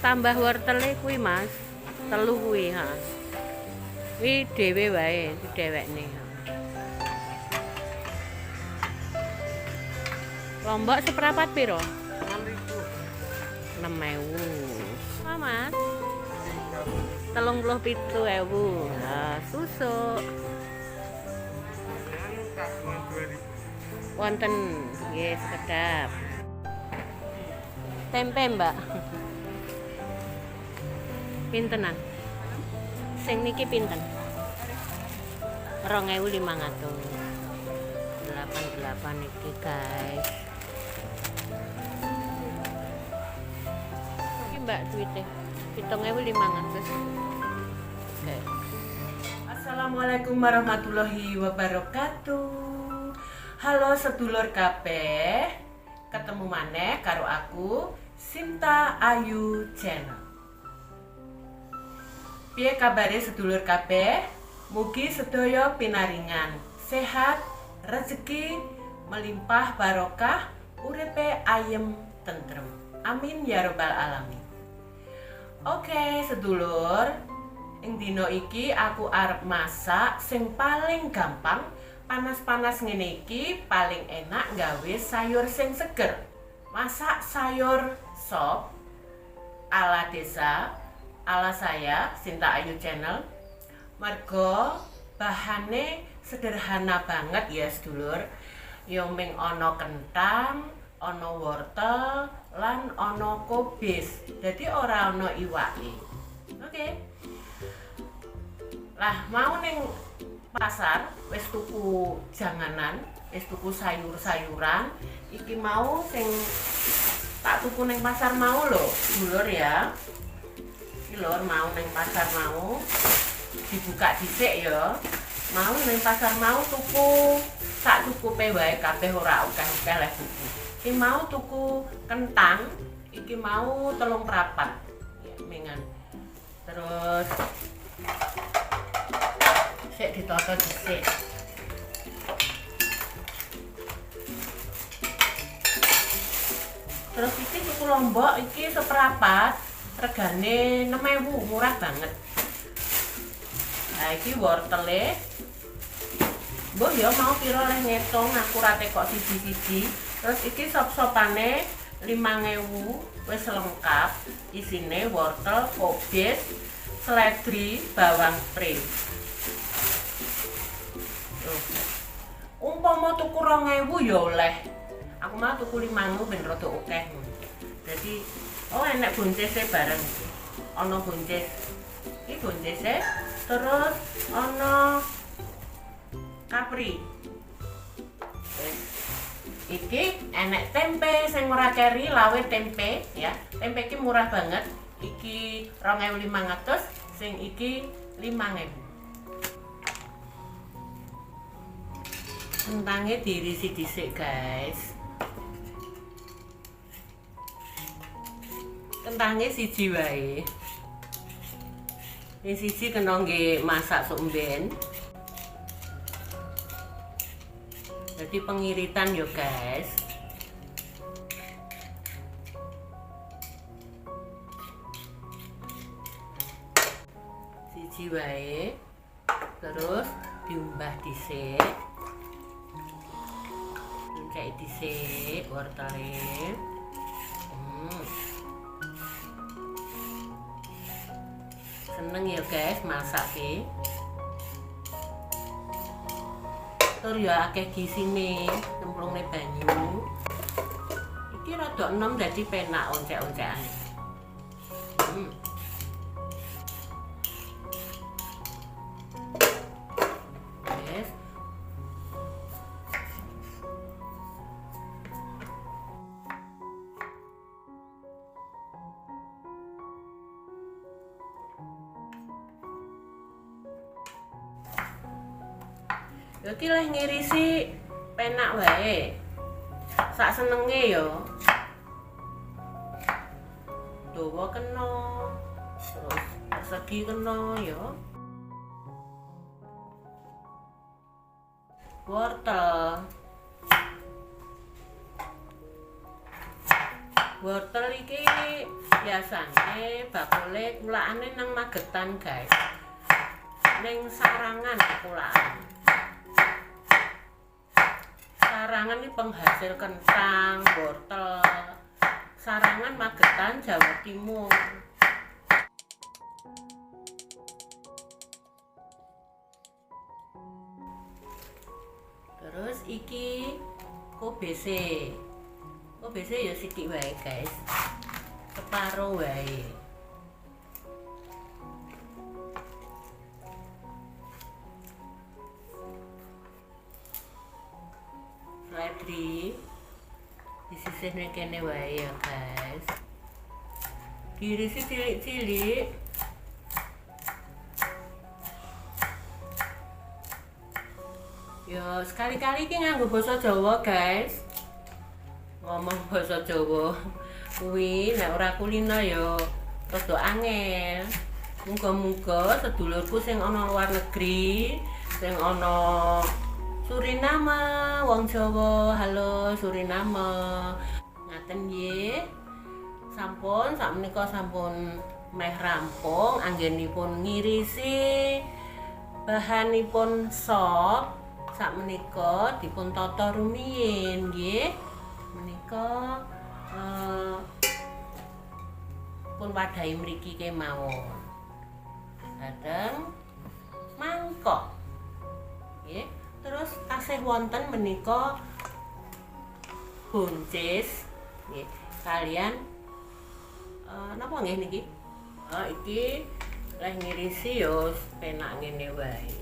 tambah wortele kuwi Mas. Telu kuwi, ha. Kuwi dhewe wae, dhewekne. Lombok seprapat piro? 6.000. 6.000. Apa Mas? 37.000. Nah, susu. Wonten nggih sekedap. Tempe, Mbak. Pintenan? Sing niki pinten? 2.500. 88 iki, guys. Iki Mbak duite 7.500. Oke. Assalamualaikum warahmatullahi wabarakatuh. Halo sedulur kabeh, ketemu maneh karo aku Sinta Ayu Channel. Piye kabare sedulur kabeh? Mugi sedaya pinaringan sehat, rezeki melimpah barokah, uripe ayem tentrem. Amin ya robbal alamin. Oke sedulur, ing dina iki aku arep masak sing paling gampang. Panas-panas ngene iki paling enak gawe sayur sing seger. Masak sayur sop ala desa ala saya Sinta Ayu Channel. Mergo bahane sederhana banget ya sedulur. Yo ming ana kentang, ana wortel, lan ana kobis. Dadi ora ana iwake. Oke. Lah mau ning pasar wis tuku janganan, wis tuku sayur-sayuran. Iki mau sing tak tuku ning pasar mau lho, dulur ya. Iki lho mau ning pasar mau dibuka dhisik ya. Mau ning pasar mau tuku sak cukupe wae kabeh ora akeh-akeh lek tuku. Iki mau tuku kentang, iki mau 3 prapat. Ya, mengan. Terus sik ditata dhisik. Terus iki tuku lombok iki seprapat, regane 6.000, murah banget. Nah iki wortele. Mbok ya mau pira leh ngitung, aku ra tekok siji-siji. Terus iki sop-sopane 5.000, wis lengkap. Isine wortel, kobis, seledri, bawang pre. Umpama tuku 2.000 ya oleh. Aku mah tuku 5.000 ben rada akeh. Jadi enek boncese bareng. Ana bonces. Iki boncese, terus ana kapri. Iki enek tempe sing ora keri, lawe tempe ya. Tempe iki murah banget. Iki 2.500, sing iki 5.000. Kentangnya diirisi dhisik, guys. Kentangnya siji wae. Ini siji kena nggih masak somben. Jadi pengiritan yo, guys. Siji wae. Terus diumbah dhisik. Kayak dhisik wortele. Seneng ya guys masak iki. Tur ya akeh gisine, cemplungne banyu. Iki rada enom dadi penak oncek-oncekane. Iki leh ngirisi penak wae. Sak senenge ya. Dawa kena, terus persegi kena ya. Wortel. Wortel iki biasane bakule kulakane nang Magetan, guys. Ning Sarangan kulaan. Sarangan ini penghasil kentang, wortel. Sarangan Magetan, Jawa Timur. Terus iki kobese. Kobese ya sithik wae, guys. Separo wae. Seledri disisihne kene wae ya, guys. Diirisi cilik-cilik. Yo sekali-kali iki nganggo basa Jawa, guys. Ngomong basa Jawa kuwi nek ora kulino ya rada angel. Muga-muga sedulurku sing ana luar negeri, sing ana Suriname, wong Jawa, halo Suriname. Ngaten nggih. Sampun sakmenika sampun meh rampung anggenipun ngirisi bahanipun sop. Sakmenika dipun tata rumiyin nggih. Menika pun wadhahi mriki kemawon. Kadang mangkok. Nggih. Terus tasih wonten menika buncis nggih. Kalian napa nggih niki? Iki leh ngirisi yo penak ngene wae.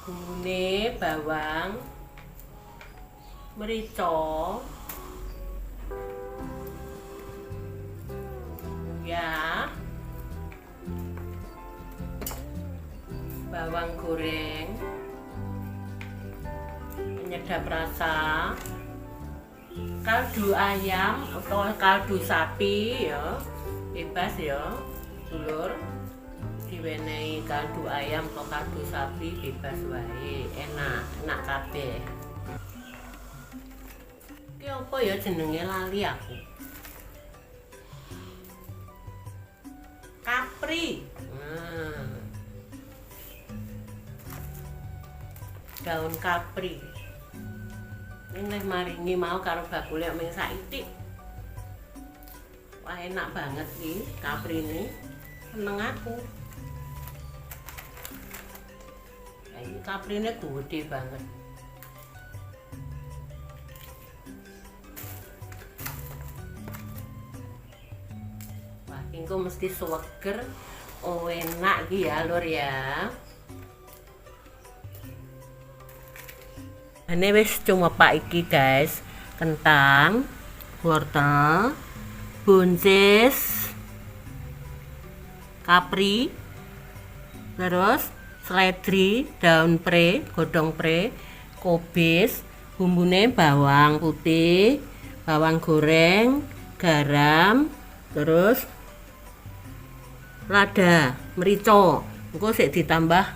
Bumbune bawang, merica, ya, bawang goreng, penyedap rasa, kaldu ayam atau kaldu sapi ya, bebas ya, dulur. Diwenehi kaldu ayam atau kaldu sapi bebas wae, enak kabeh. Iki apa ya jenenge lali aku. Kapri. Daun kapri. Ini maringi mau karo bakule mung saithik. Wah enak banget iki kapri ini. Seneng aku. Ini kaprine gede banget. Wah, engko mesti seger, enak iki ya, Lur ya. Ini wis cuma pak iki, guys. Kentang, wortel, buncis, kapri, terus seledri, daun pre, godhong pre, kobis, bumbune bawang putih, bawang goreng, garam, terus lada, merica. Engko sik ditambah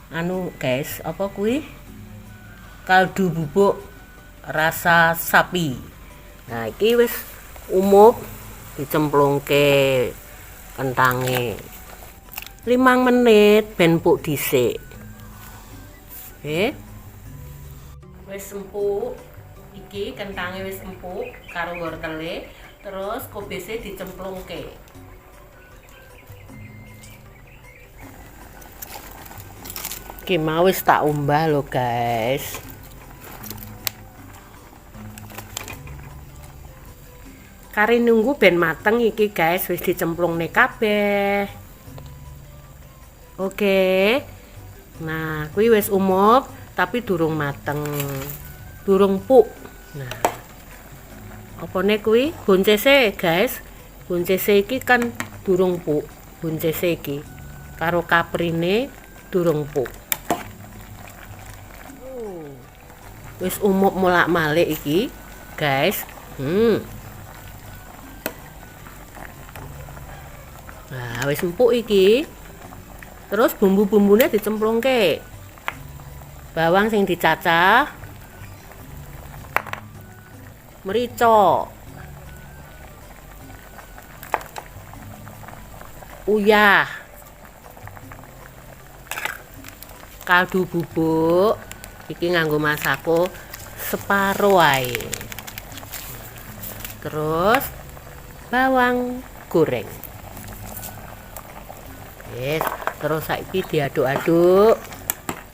anu guys, apa kuwi? Kaldu bubuk rasa sapi. Nah, iki wis umum dicemplungke kentange. 5 menit ben empuk dhisik. Wis empuk. Iki kentange wis empuk karo wortele, terus kobise dicemplungke. Iki mau wis tak umbah lho, guys. Kari nunggu ben mateng iki, guys, wis dicemplungne kabeh. Oke. Nah, kuwi wis umup tapi durung mateng. Durung empuk. Nah. Opone kuwi? Buncise, guys. Buncise iki kan durung empuk. Buncise iki karo kaprine durung empuk. Wis umup molak-malik iki, guys. Nah, wis empuk iki. Terus bumbu-bumbunya dicemplungke. Bawang sing dicacah, merica, uyah, kaldu bubuk iki nganggo masako separo wae. Terus bawang goreng. Yes, terus saiki diaduk-aduk,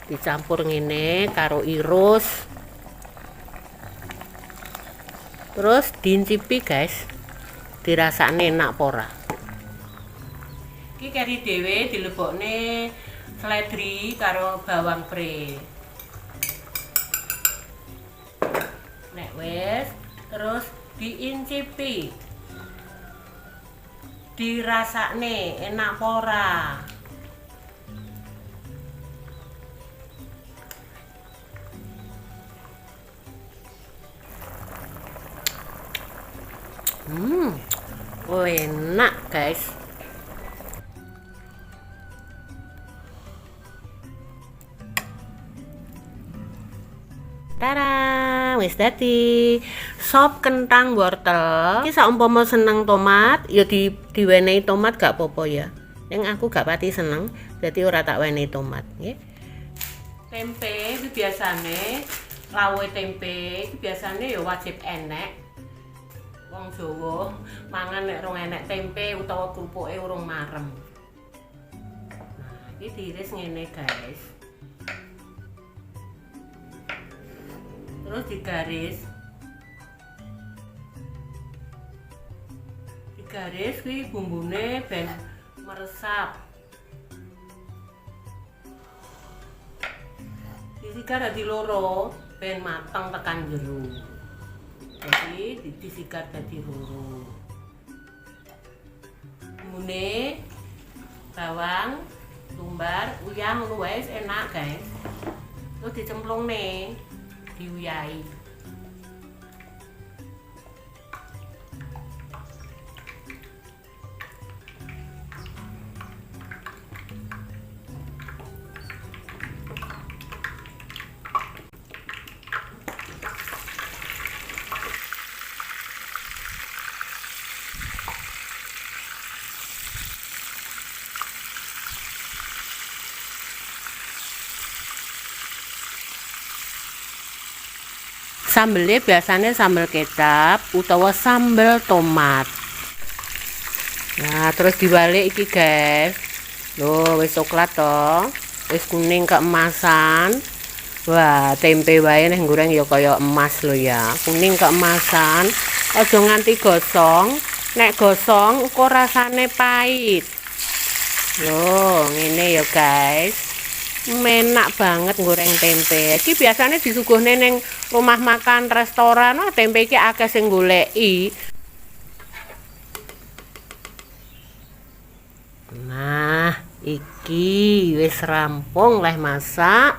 dicampur ngene karo irus. Terus diincipi guys, dirasakne enak apa ora. Iki keri dhewe dilebokne seledri karo bawang pre. Nek wis, terus diincipi. Dirasakne enak apa ora. Oh enak guys. Tara, wis dadi sop kentang wortel. Iki saumpama seneng tomat, ya diwenehi tomat gak apa-apa ya. Ning aku gak pati seneng, jadi ora tak wenehi tomat, nggih. Tempe iki biasane lawuhe tempe iki biasane ya wajib enek. Wong Jawa mangan nek rong enek tempe utawa krupuke urung marem. Nah, iki diiris ngene, guys. Terus digaris. Digaris kuwi bumbune ben meresap. Disigar dadi loro ben mateng tekan jero. Jadi disigar dadi loro. Bumbune bawang, tumbar, uyah ngono wae enak, guys. Terus dicemplungne, diuyahi. Sambelnya biasanya sambel kecap utawa sambel tomat. Nah, terus dibalik iki guys. Loh, wis coklat toh. Wis kuning keemasan. Wah, tempe wae nek goreng ya kaya emas lo ya. Kuning keemasan. Aja nganti gosong. Nek gosong kok rasane pahit. Loh, ngene ya guys. Enak banget goreng tempe. Iki biasanya disuguhne ning rumah makan restoran. Oh, tempe iki akeh sing goleki. Nah, iki wis rampung leh masak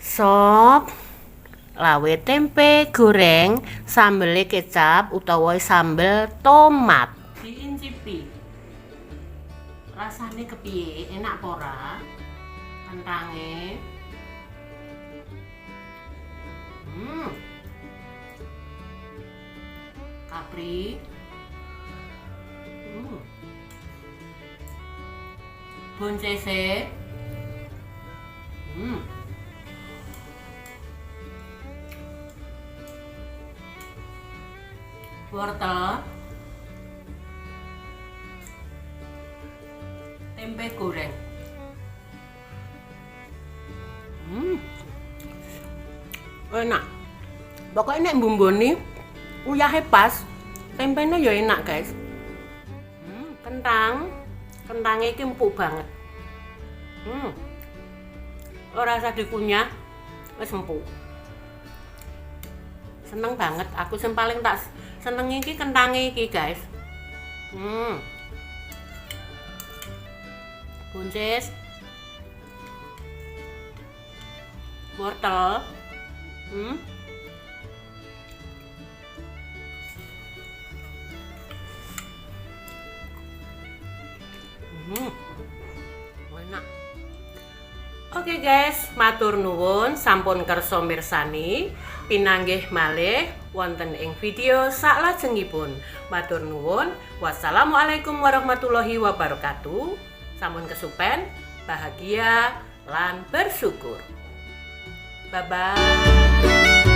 sop lawe tempe goreng sambel kecap utawa sambel tomat. Diincipi. Rasane kepiye? Enak apa ora? Kentange. Kapri. Boncese. Wortel. Tempe goreng. Enak. Pokoknya nek bumbone uyahe pas, tempenya ya enak, guys. Kentangnya iki empuk banget. Ora usah dikunyah, wis empuk. Seneng banget, aku sing paling tak seneng iki kentangnya iki, guys. Buncis, wortel, Oke guys, matur nuwun sampun kersa mirsani. Pinanggih malih wonten ing video saklajengipun. Matur nuwun. Wassalamualaikum warahmatullahi wabarakatuh. Sampun kesupen, bahagia lan bersyukur. Bye bye.